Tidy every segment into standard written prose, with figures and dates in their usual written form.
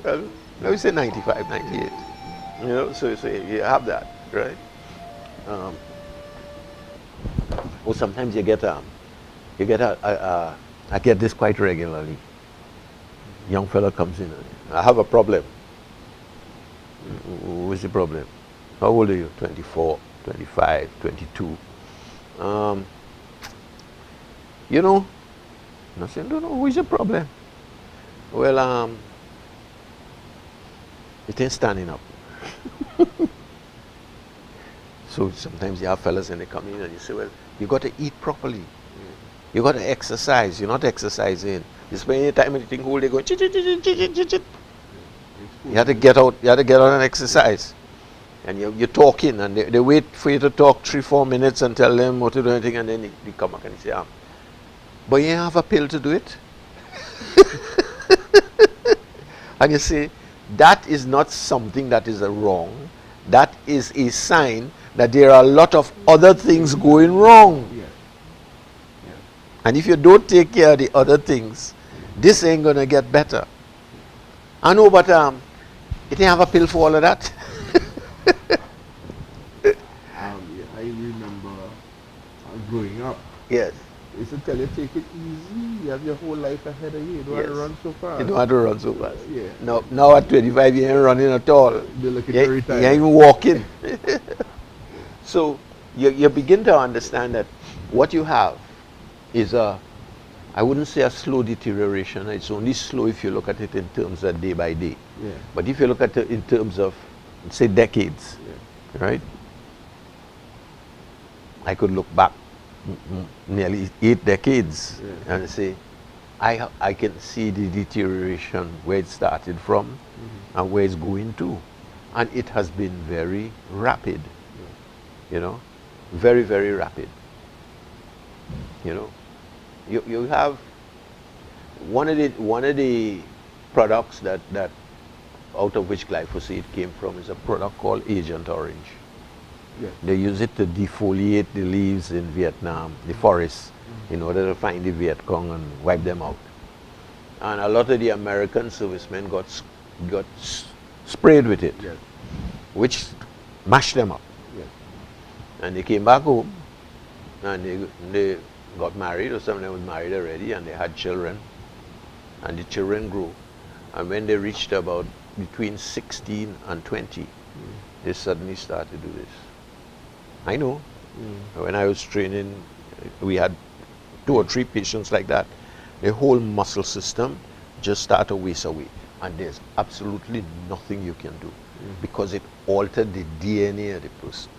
Well, let me say 95, 98. You know, so you have that, right? Um, or sometimes you get I get this quite regularly. Young fella comes in, I have a problem. What's the problem? How old are you? 24, 25, 22. Um, you know, and I said, no, what's your problem? Well, it ain't standing up. So sometimes you have fellas and they come in and you say, well, you got to eat properly. You got to exercise. You're not exercising. You spend any time anything whole day going, chit, chit, chit, chit, chit, chit. You have to get out. You have to get out and exercise. And you're talking, and they wait for you to talk 3-4 minutes and tell them what to do, anything, and then they come back and they say, but you have a pill to do it. And you say, that is not something that is a wrong. That is a sign that there are a lot of other things going wrong. Yeah. Yeah. And if you don't take care of the other things, this ain't going to get better. I know, but you didn't have a pill for all of that. Yeah, I remember growing up. Yes. They used to tell you, take it easy. You have your whole life ahead of you. You don't have to run so fast. You don't have to run so fast. Yeah. Now at 25, you ain't running at all. They're looking You to retire. ain't even walking. So you begin to understand that what you have is I wouldn't say a slow deterioration. It's only slow if you look at it in terms of day by day. Yeah. But if you look at it in terms of, say, decades, Yeah. right? I could look back nearly 8 decades and say, I can see the deterioration where it started from and where it's going to. And it has been very rapid, you know, very, very rapid. You know, you have one of the products that out of which glyphosate came from is a product called Agent Orange. Yes. They use it to defoliate the leaves in Vietnam, the forests, in order to find the Viet Cong and wipe them out. And a lot of the American servicemen got sprayed with it, Yes. which mashed them up. Yes. And they came back home, and they got married, or some of them was married already, and they had children, and the children grew. And when they reached about between 16 and 20, they suddenly started to do this. I know. When I was training, we had 2 or 3 patients like that. The whole muscle system just started to waste away. And there's absolutely nothing you can do because it altered the DNA of the person.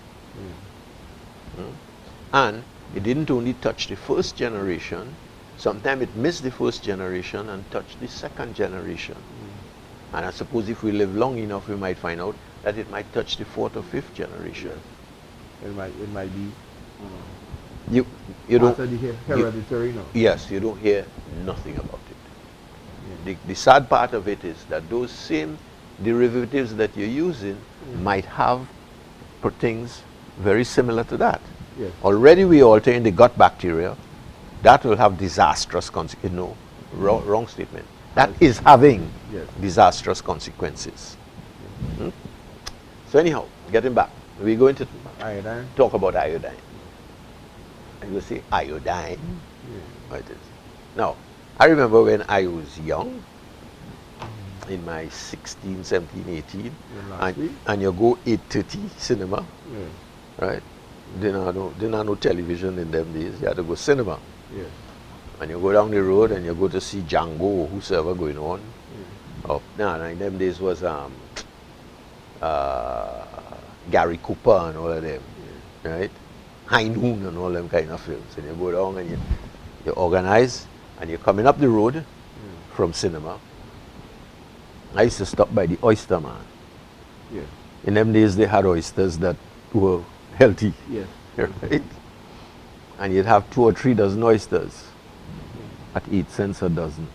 And it didn't only touch the first generation, sometimes it missed the first generation and touched the second generation. And I suppose if we live long enough, we might find out that it might touch the 4th or 5th generation. It might be You part don't. of the hereditary now. Yes, you don't hear nothing about it. The sad part of it is that those same derivatives that you're using might have things very similar to that. Yes. Already we alter in the gut bacteria. That will have disastrous consequences. No, wrong statement. That is having disastrous consequences. So anyhow, getting back, we're going to Iodine. talk about iodine. And you say iodine. What it is. Now, I remember when I was young, in my 16, 17, 18, and you go 8:30 cinema, right? Didn't have no television in them days. You had to go cinema. Yes. And you go down the road and you go to see Django or whosoever going on. In them days was Gary Cooper and all of them, right? High Noon and all them kind of films. And you go down and you organize and you're coming up the road from cinema. I used to stop by the Oyster Man. Yes. In them days they had oysters that were healthy. Yes. Right? And you'd have 2 or 3 dozen oysters at 8 cents a dozen.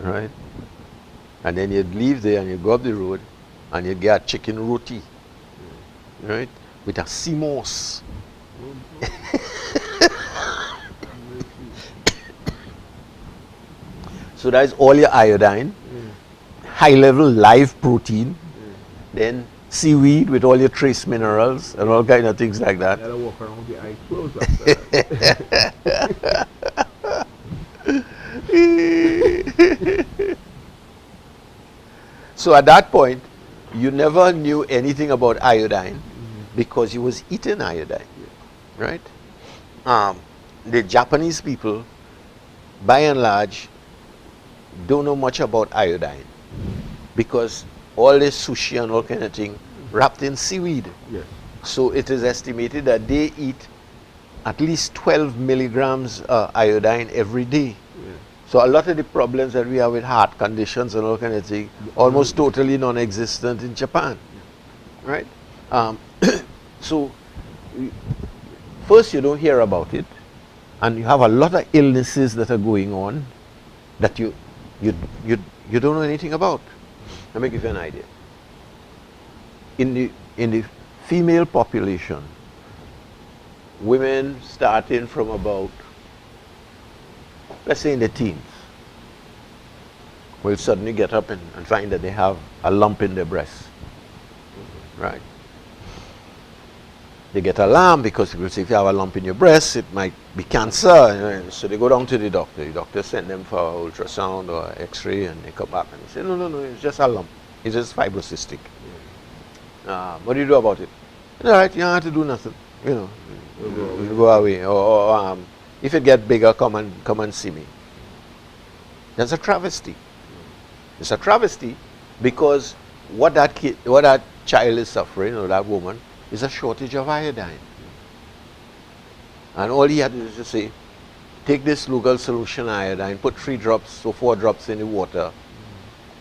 Right? And then you'd leave there and you'd go up the road and you'd get chicken roti. Right? With a sea moss. So that's all your iodine. high-level live protein, then seaweed with all your trace minerals and all kind of things like that. You gotta walk around with your eyes closed after that. So at that point, you never knew anything about iodine because you was eating iodine, right? The Japanese people, by and large, don't know much about iodine because all this sushi and all kind of thing wrapped in seaweed. Yes. So it is estimated that they eat at least 12 milligrams iodine every day. Yeah. So a lot of the problems that we have with heart conditions and all kind of thing, almost totally non-existent in Japan, right? So first you don't hear about it, and you have a lot of illnesses that are going on that you don't know anything about. Let me give you an idea. In the female population, women starting from about, let's say in the teens, will suddenly get up and find that they have a lump in their breast, right? They get alarmed because people say if you have a lump in your breast, it might be cancer. So they go down to the doctor. The doctor send them for ultrasound or x-ray, and they come back and they say, no, it's just a lump. It's just fibrocystic. What do you do about it? All right, you don't have to do nothing. You go away. Or if it gets bigger, come and see me. That's a travesty. It's a travesty because what that child is suffering, or that woman, is a shortage of iodine. And all he had to do is just say, take this Lugal solution iodine, put 3 drops or 4 drops in the water,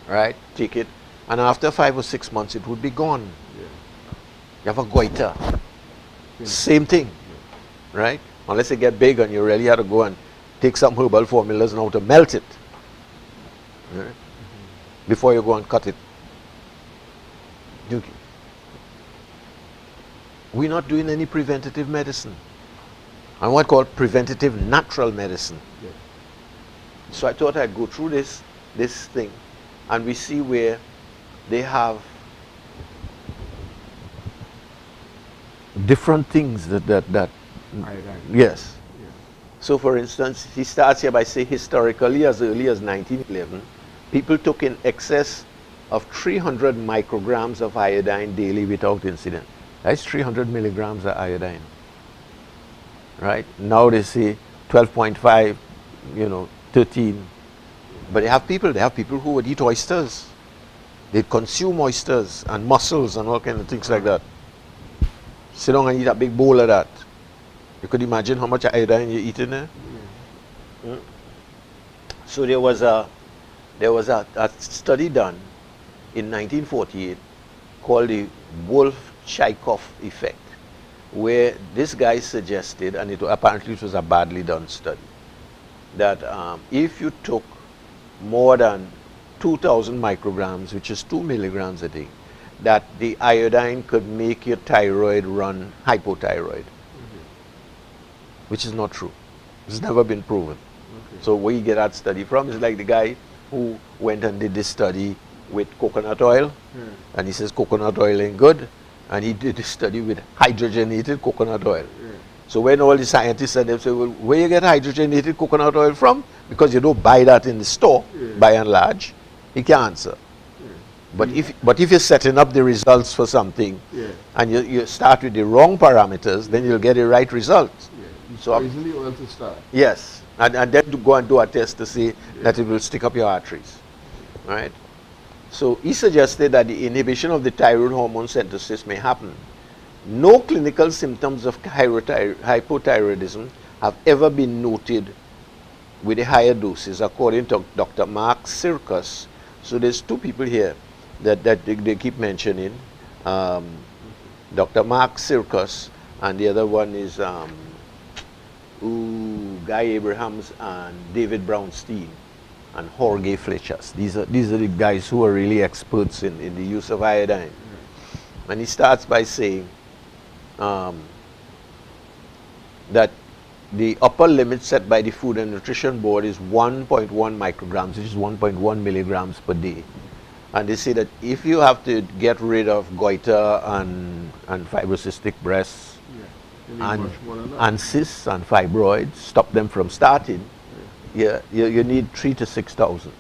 right? Take it, and after 5 or 6 months, it would be gone. Yeah. You have a goiter. Same thing, right? Unless it get big and you really have to go and take some herbal formulas now to melt it, right? Before you go and cut it. We're not doing any preventative medicine. And what called preventative natural medicine. Yes. So I thought I'd go through this thing, and we see where they have different things that Iodine. yes. Yeah. So for instance, he starts here by saying historically as early as 1911, people took in excess of 300 micrograms of iodine daily without incident. That's 300 milligrams of iodine, right? Now they say 12.5, 13. But they have people who would eat oysters. They'd consume oysters and mussels and all kinds of things like that. Sit down and eat a big bowl of that. You could imagine how much iodine you're eating there. Mm. So there was a study done in 1948 called the Wolff-Chaikoff effect, where this guy suggested, and apparently it was a badly done study, that if you took more than 2,000 micrograms, which is 2 milligrams a day, that the iodine could make your thyroid run hypothyroid, which is not true. It's never been proven. Okay. So where you get that study from is like the guy who went and did this study with coconut oil, and he says coconut oil ain't good, and he did this study with hydrogenated coconut oil. So when all the scientists and them say, well, where you get hydrogenated coconut oil from? Because you don't buy that in the store, by and large, he can't answer. But if you're setting up the results for something, and you start with the wrong parameters, then you'll get the right result. So easily oil to start. Yes, and then to go and do a test to see that it will stick up your arteries, right? So he suggested that the inhibition of the thyroid hormone synthesis may happen. No clinical symptoms of hypothyroidism have ever been noted with the higher doses, according to Dr. Mark Circus. So there's 2 people here that they keep mentioning, Dr. Mark Circus, and the other one is Guy Abrahams and David Brownstein and Jorge Flechas. These are the guys who are really experts in the use of iodine. And he starts by saying that the upper limit set by the Food and Nutrition Board is 1.1 micrograms, which is 1.1 milligrams per day. And they say that if you have to get rid of goiter and fibrocystic breasts You need much more than that. and cysts and fibroids, stop them from starting, you need 3 to 6,000.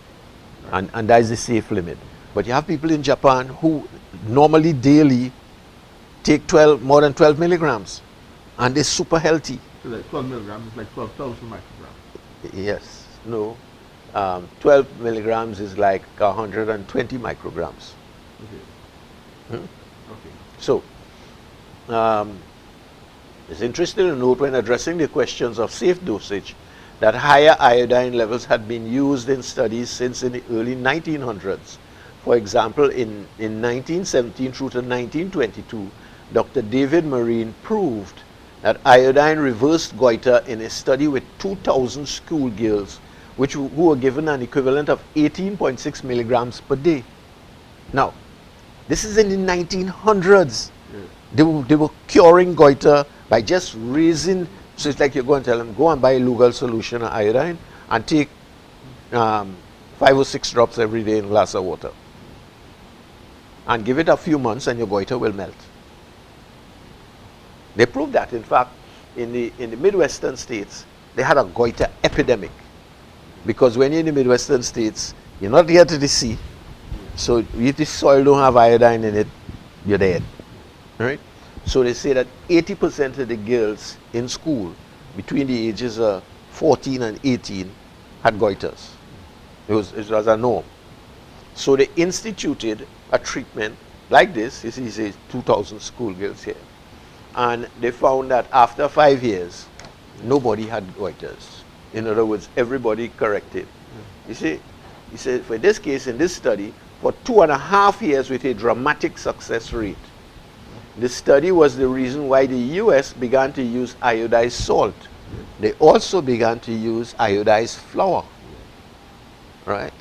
And that is the safe limit. But you have people in Japan who normally daily take more than 12 milligrams, and they're super healthy. So like 12 milligrams is like 12,000 micrograms. Yes, no. 12 milligrams is like 120 micrograms. Okay. Okay. So, it's interesting to note when addressing the questions of safe dosage that higher iodine levels had been used in studies since in the early 1900s. For example, in 1917 through to 1922, Dr. David Marine proved that iodine reversed goiter in a study with 2,000 schoolgirls who were given an equivalent of 18.6 milligrams per day. Now, this is in the 1900s. Yes. They were curing goiter by just raising. So it's like you're going to tell them, go and buy a Lugal solution of iodine and take 5 or 6 drops every day in a glass of water. And give it a few months and your goiter will melt. They proved that. In fact, in the Midwestern states, they had a goiter epidemic. Because when you're in the Midwestern states, you're not near to the sea. So if the soil don't have iodine in it, you're dead. Right? So they say that 80% of the girls in school between the ages of 14 and 18 had goiters. It was a norm. So they instituted a treatment like this. You see, it says 2,000 schoolgirls here. And they found that after 5 years, nobody had goiters. In other words, everybody corrected. You see, he said, for this case, in this study, for 2.5 years with a dramatic success rate. The study was the reason why the US began to use iodized salt. They also began to use iodized flour. Right?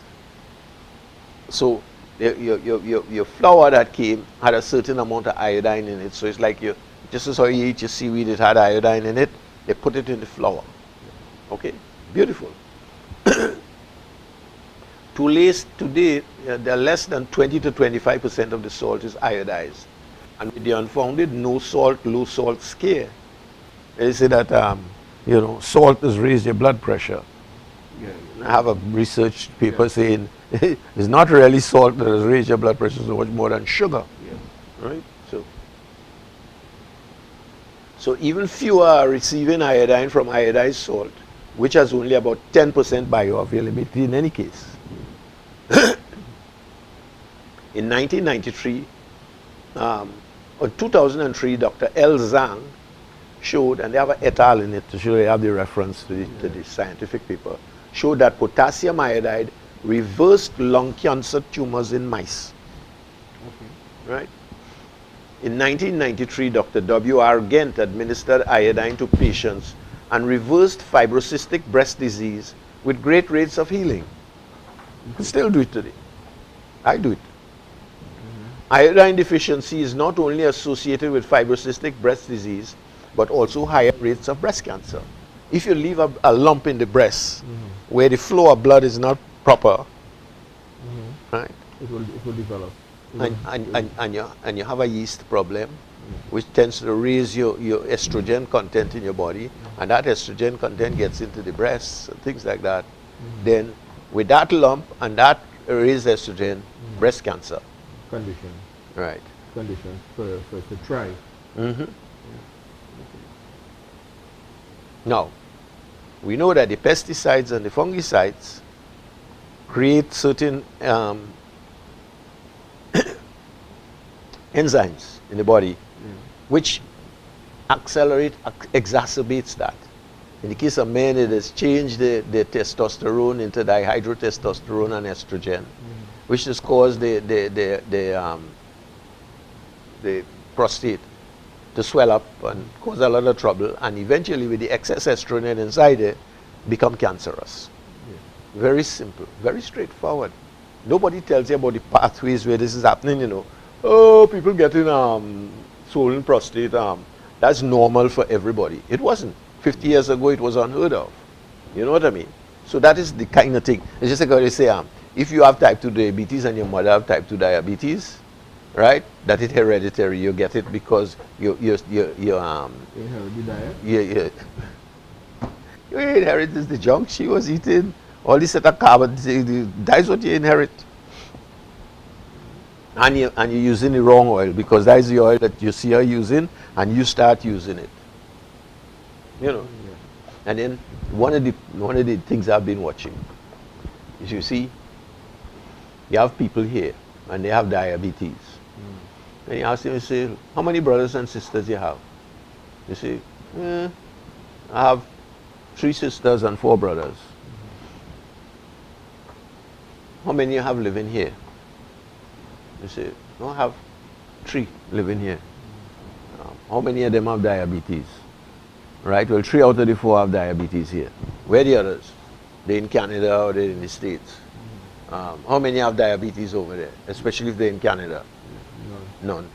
So your flour that came had a certain amount of iodine in it. So it's like just as how you eat your seaweed, it had iodine in it. They put it in the flour. Okay? Beautiful. Today, there are less than 20 to 25% of the salt is iodized. And with the unfounded no salt, low salt scare, they say that salt has raised your blood pressure. I have a research paper saying it's not really salt that has raised your blood pressure so much more than sugar. Right? So even fewer are receiving iodine from iodized salt, which has only about 10% bioavailability in any case. In 1993, or 2003, Dr. L. Zhang showed, and they have an et al. In it to show they have the reference to the scientific paper, showed that potassium iodide reversed lung cancer tumors in mice. Okay. Right? In 1993, Dr. W.R. Gent administered iodine to patients and reversed fibrocystic breast disease with great rates of healing. You can still do it today. I do it. Iodine deficiency is not only associated with fibrocystic breast disease, but also higher rates of breast cancer. If you leave a lump in the breast where the flow of blood is not proper, right? It will develop. And you have a yeast problem, which tends to raise your estrogen content in your body, and that estrogen content gets into the breasts and things like that. Then with that lump and that raised estrogen, breast cancer. Condition. Right. Condition for it to try. Now, we know that the pesticides and the fungicides create certain enzymes in the body which exacerbates that. In the case of men, it has changed the testosterone into dihydrotestosterone and estrogen, which has caused the prostate to swell up and cause a lot of trouble, and eventually with the excess estrogen inside it, become cancerous. Very simple, very straightforward. Nobody tells you about the pathways where this is happening, Oh, people getting swollen prostate, that's normal for everybody. It wasn't. 50 years ago, it was unheard of. You know what I mean? So that is the kind of thing. It's just like how they say, if you have type 2 diabetes and your mother have type 2 diabetes, right, that it's hereditary. You get it because you inherit the diet. You inherit the junk she was eating, all this set of carbon. That's what you inherit. And you're using the wrong oil because that is the oil that you see her using, and you start using it. You know. Yeah. And then one of the things I've been watching is, you see, you have people here and they have diabetes. And you ask them, you say, how many brothers and sisters you have? You say, I have 3 sisters and 4 brothers. How many you have living here? You say, no, I have 3 living here. How many of them have diabetes? Right, well, 3 out of the 4 have diabetes here. Where are the others? They're in Canada or they're in the States. How many have diabetes over there, especially if they're in Canada? None.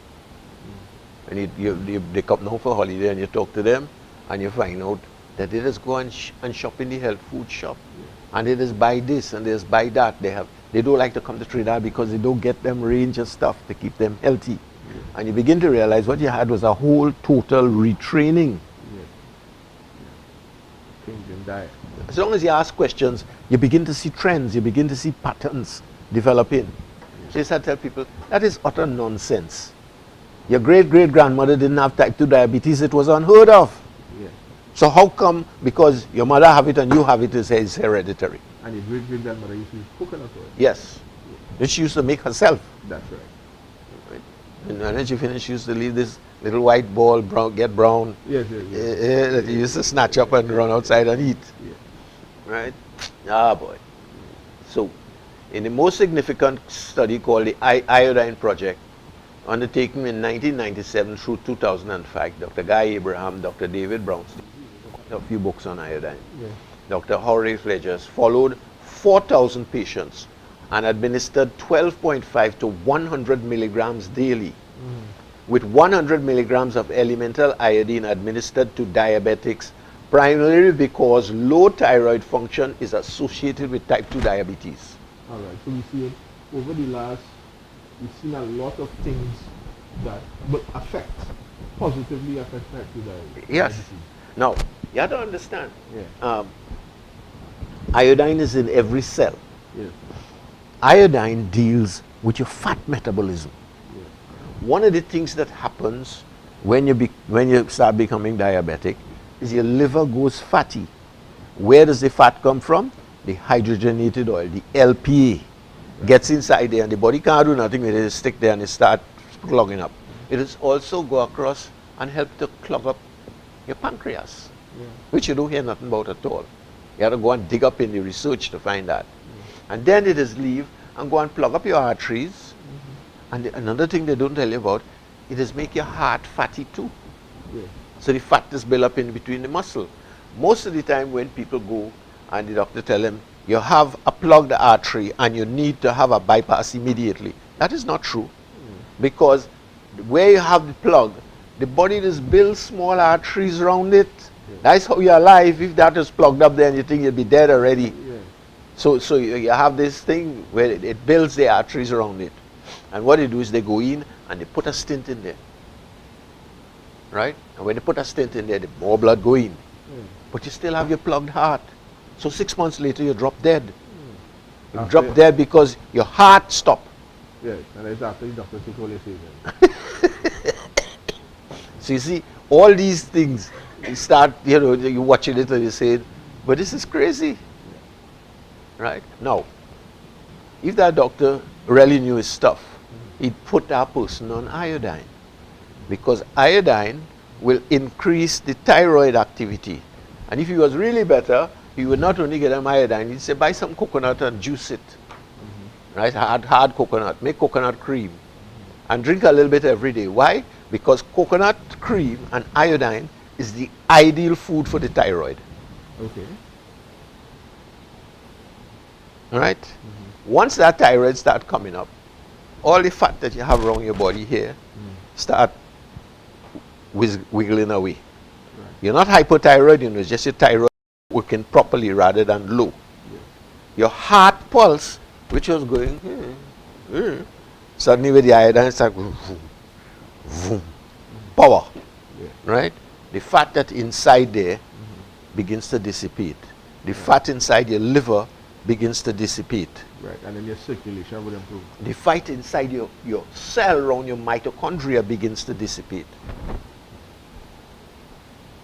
And they come now for holiday and you talk to them and you find out that they just go and shop in the health food shop. And they just buy this and they just buy that. They don't like to come to Trinidad because they don't get them range of stuff to keep them healthy. And you begin to realize what you had was a whole total retraining. Changing diet. As long as you ask questions, you begin to see trends, you begin to see patterns developing. So you start to tell people, that is utter nonsense. Your great-great-grandmother didn't have type 2 diabetes, it was unheard of. Yeah. So how come, because your mother have it and you have it, it's hereditary? And your great-great-grandmother used to use coconut oil. Yes. Which she used to make herself. That's right. And then she finished, she used to leave this little white ball, get brown, Yes. that you used to snatch up and run outside and eat. Yeah. Right? Ah, boy. So, in the most significant study called the Iodine Project, undertaken in 1997 through 2005, Dr. Guy Abraham, Dr. David Brownstein, a few books on iodine, Dr. Jorge Fledgers, followed 4,000 patients and administered 12.5 to 100 milligrams daily, with 100 milligrams of elemental iodine administered to diabetics, primarily because low thyroid function is associated with type 2 diabetes. All right, so we see over the last, we've seen a lot of things that positively affect type 2 diabetes. Yes. Now, you have to understand, iodine is in every cell. Yes. Iodine deals with your fat metabolism. Yes. One of the things that happens when you start becoming diabetic is your liver goes fatty. Where does the fat come from? The hydrogenated oil, the LPA, gets inside there and the body can't do nothing with it. It stick there and it start clogging up. It is also go across and help to clog up your pancreas, which you don't hear nothing about at all. You have to go and dig up in the research to find that. And then it is leave and go and plug up your arteries. And another thing they don't tell you about, it is make your heart fatty too. So the fat is built up in between the muscle. Most of the time when people go and the doctor tell them, you have a plugged artery and you need to have a bypass immediately. That is not true. Because where you have the plug, the body just builds small arteries around it. That's how you're alive. If that is plugged up there and you think you'll be dead already. So you have this thing where it builds the arteries around it. And what they do is they go in and they put a stent in there. Right? And when they put a stent in there, the more blood go in. But you still have your plugged heart. So 6 months later, you drop dead. You drop dead because your heart stopped. Yes, and it's after the doctor took all your savings. So you see, all these things, you start, you watching it and you say, but this is crazy. Right? Now, if that doctor really knew his stuff, he'd put that person on iodine. Because iodine will increase the thyroid activity. And if he was really better, he would not only get him iodine, he'd say, buy some coconut and juice it. Right? Hard coconut. Make coconut cream. And drink a little bit every day. Why? Because coconut cream and iodine is the ideal food for the thyroid. Okay. All right? Once that thyroid starts coming up, all the fat that you have around your body here start wiggling away. Right. You're not hypothyroid, it's just your thyroid working properly rather than low. Your heart pulse which was going, suddenly with the iodine, it's like, vroom, power, right? The fat that inside there begins to dissipate. The fat inside your liver begins to dissipate. Right, and then your circulation would improve. The fat inside your cell around your mitochondria begins to dissipate.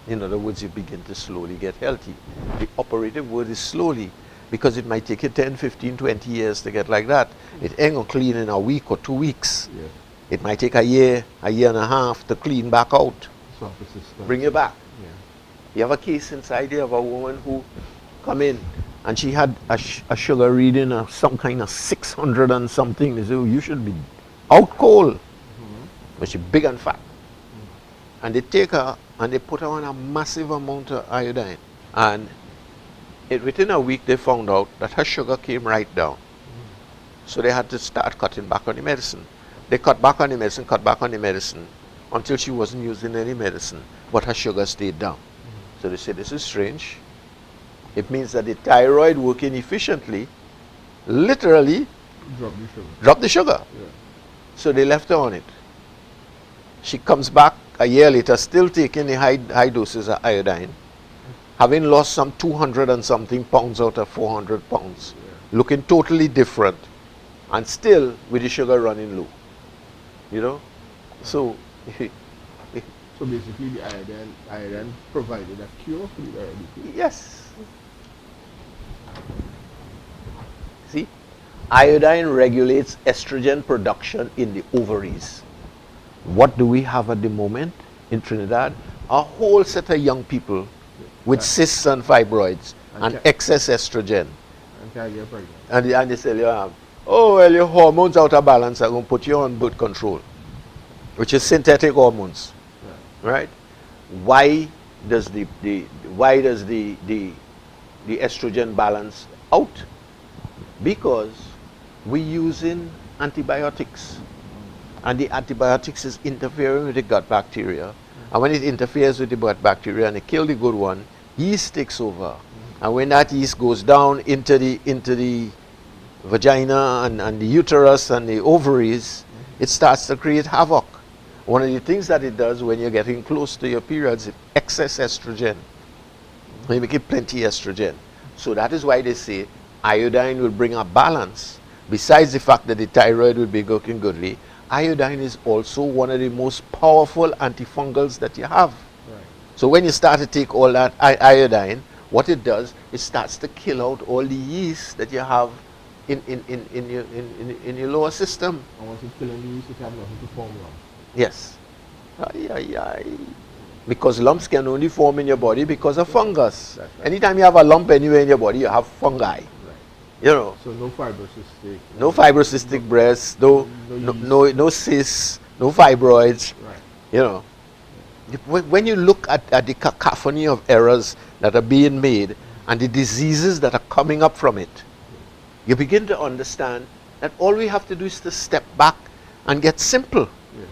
In other words, you begin to slowly get healthy. The operative word is slowly, because it might take you 10, 15, 20 years to get like that. It ain't gonna clean in a week or 2 weeks. Yes. It might take a year and a half to clean back out. So persistent. Bring you back. Yeah. You have a case inside here of a woman who come in and she had a sugar reading of some kind of 600 and something. They say, oh, you should be out cold. But she's big and fat. And they take her and they put her on a massive amount of iodine. And within a week they found out that her sugar came right down. So they had to start cutting back on the medicine. They cut back on the medicine, until she wasn't using any medicine, but her sugar stayed down. So they said, this is strange. It means that the thyroid working efficiently literally dropped the sugar. Yeah. So they left her on it. She comes back a year later, still taking the high doses of iodine, having lost some 200 and something pounds out of 400 pounds, looking totally different, and still with the sugar running low. You know? So, so basically the iodine provided a cure for the diabetes. yes. See? Iodine regulates estrogen production in the ovaries. What do we have at the moment in Trinidad? A whole set of young people with cysts and fibroids and excess estrogen. And can't get pregnant. And they say, oh, well, your hormones out of balance are going to put you on birth control, which is synthetic hormones, right? Why does the estrogen balance out? Because we're using antibiotics. And the antibiotics is interfering with the gut bacteria. And when it interferes with the gut bacteria and it kills the good one, yeast takes over. And when that yeast goes down into the vagina and the uterus and the ovaries, it starts to create havoc. One of the things that it does when you're getting close to your periods is excess estrogen. You make it plenty estrogen. So that is why they say iodine will bring a balance. Besides the fact that the thyroid will be working goodly, iodine is also one of the most powerful antifungals that you have. Right. So when you start to take all that iodine, what it does, it starts to kill out all the yeast that you have in your lower system. And once it's killing the yeast, it have nothing to form lumps. Yes. Because lumps can only form in your body because of fungus. That's right. Anytime you have a lump anywhere in your body, you have fungi. Right. You know. So no fibrocystic. No fibrocystic breasts, no cysts, no fibroids. Right. You know. When you look at the cacophony of errors that are being made and the diseases that are coming up from it, you begin to understand that all we have to do is to step back and get simple. Yes.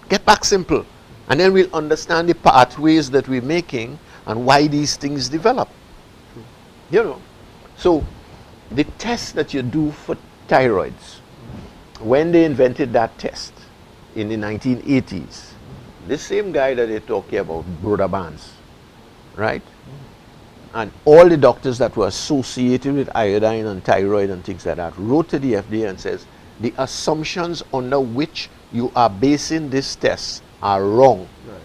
Get back simple. And then we'll understand the pathways that we're making and why these things develop. True. You know. So the test that you do for thyroids, when they invented that test in the 1980s, this same guy that they're talking about, Brother Barnes, right? And all the doctors that were associated with iodine and thyroid and things like that wrote to the FDA and says, the assumptions under which you are basing this test are wrong. Right.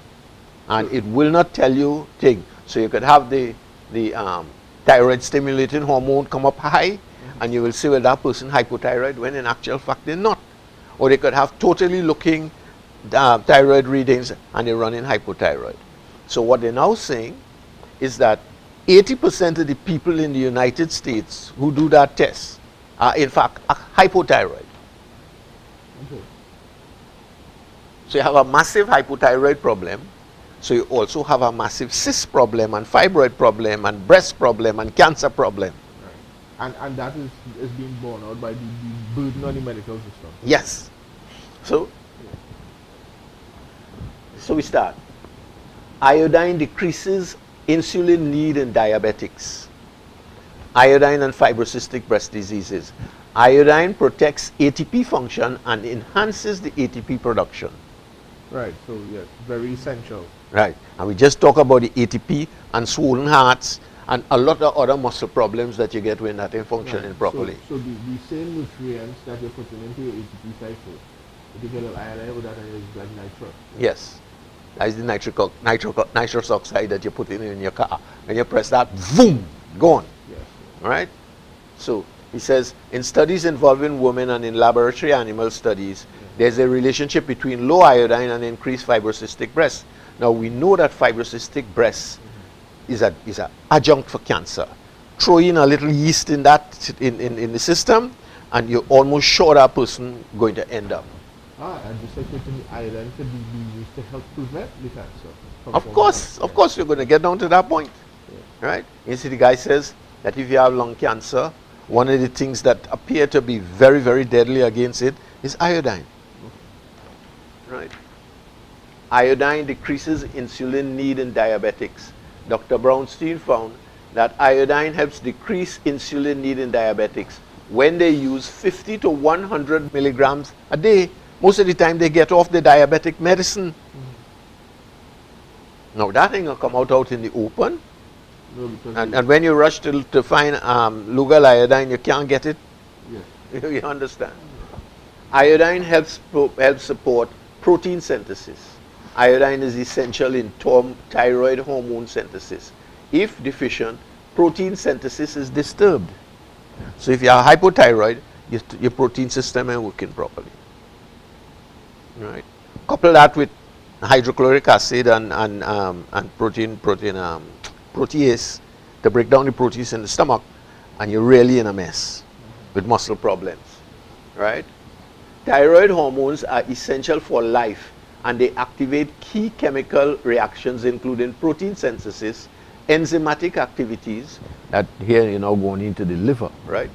And it will not tell you thing. So you could have the thyroid stimulating hormone come up high, and you will see, well, that person hypothyroid, when in actual fact they're not. Or they could have totally looking thyroid readings and they're running hypothyroid. So what they're now saying is that 80% of the people in the United States who do that test are in fact hypothyroid. Okay. So you have a massive hypothyroid problem. So you also have a massive cyst problem and fibroid problem and breast problem and cancer problem. Right. And that is being borne out by the burden on the medical system. Yes. So we start. Iodine decreases insulin need in diabetics. Iodine and fibrocystic breast diseases. Iodine protects ATP function and enhances the ATP production. Right. So yes, very essential. Right. And we just talk about the ATP and swollen hearts and a lot of other muscle problems that you get when that ain't functioning Right. properly. So the same nutrients that you're putting into your ATP cycle, if you get a little iodine with that, and it's like nitrous. Yes. That is the nitrous oxide that you put in your car. When you press that, boom, gone. Yes. All right? So he says, in studies involving women and in laboratory animal studies, there's a relationship between low iodine and increased fibrocystic breasts. Now we know that fibrocystic breasts is a adjunct for cancer. Throw in a little yeast in that in the system, and you're almost sure that person going to end up. And just like putting iodine could be used to help prevent the cancer. Of course, you're going to get down to that point, right? You see, the guy says that if you have lung cancer, one of the things that appear to be very, very deadly against it is iodine, right? Iodine decreases insulin need in diabetics. Dr. Brownstein found that iodine helps decrease insulin need in diabetics when they use 50 to 100 milligrams a day. Most of the time they get off the diabetic medicine. Now that ain't gonna come out in the open. No, because And when you rush to find Lugal iodine, you can't get it. yes. You understand? Iodine helps support protein synthesis. Iodine is essential in thyroid hormone synthesis. If deficient, protein synthesis is disturbed. So if you are hypothyroid, your protein system ain't working properly. Right? Couple that with hydrochloric acid and protease to break down the proteins in the stomach, and you're really in a mess with muscle problems. Right? Thyroid hormones are essential for life, and they activate key chemical reactions including protein synthesis, enzymatic activities, that here you're now going into the liver, right?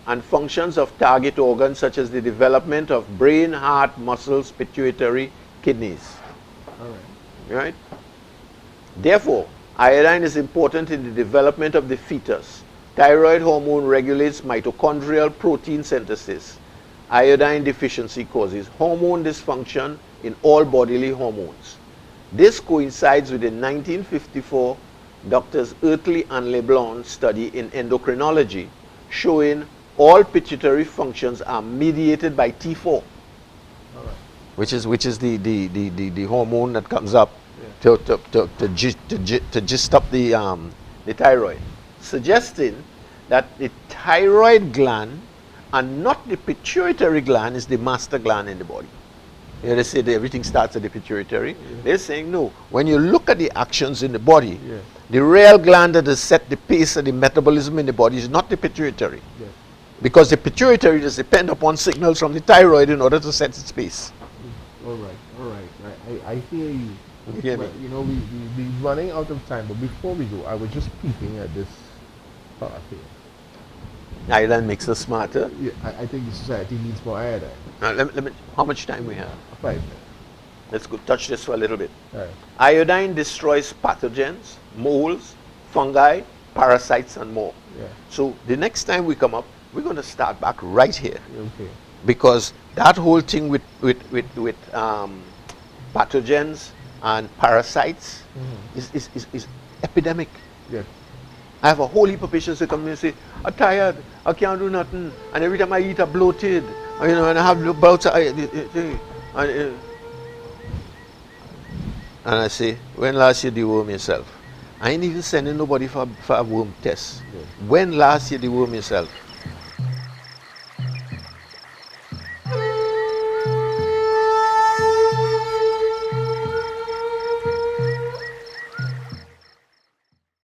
And functions of target organs such as the development of brain, heart, muscles, pituitary, kidneys. All right. Right? Therefore, iodine is important in the development of the fetus. Thyroid hormone regulates mitochondrial protein synthesis. Iodine deficiency causes hormone dysfunction in all bodily hormones. This coincides with the 1954 Doctors Eartley and LeBlanc study in endocrinology showing all pituitary functions are mediated by T4. All right. Which is the hormone that comes up to gist up the thyroid, suggesting that the thyroid gland and not the pituitary gland is the master gland in the body. You know, they say that everything starts at the pituitary. They're saying no. When you look at the actions in the body, the real gland that has set the pace of the metabolism in the body is not the pituitary. Because the pituitary does depend upon signals from the thyroid in order to set its pace. All right. I hear you. You hear me? But, you know, we're running out of time. But before we go, I was just peeping at this part here. Iodine makes us smarter. Yeah, I think the society needs more iodine. Let me, how much time we have? 5 minutes. Let's go touch this for a little bit. All right. Iodine destroys pathogens, molds, fungi, parasites, and more. Yeah. So the next time we come up, we're going to start back right here. Okay. Because that whole thing with pathogens and parasites is epidemic. Yeah. I have a whole heap of patients that come in and say, I'm tired, I can't do nothing, and every time I eat I'm bloated, and, you know, and I have bouts of and I say, when last you deworm yourself? I ain't even sending nobody for a worm test. When last you deworm yourself?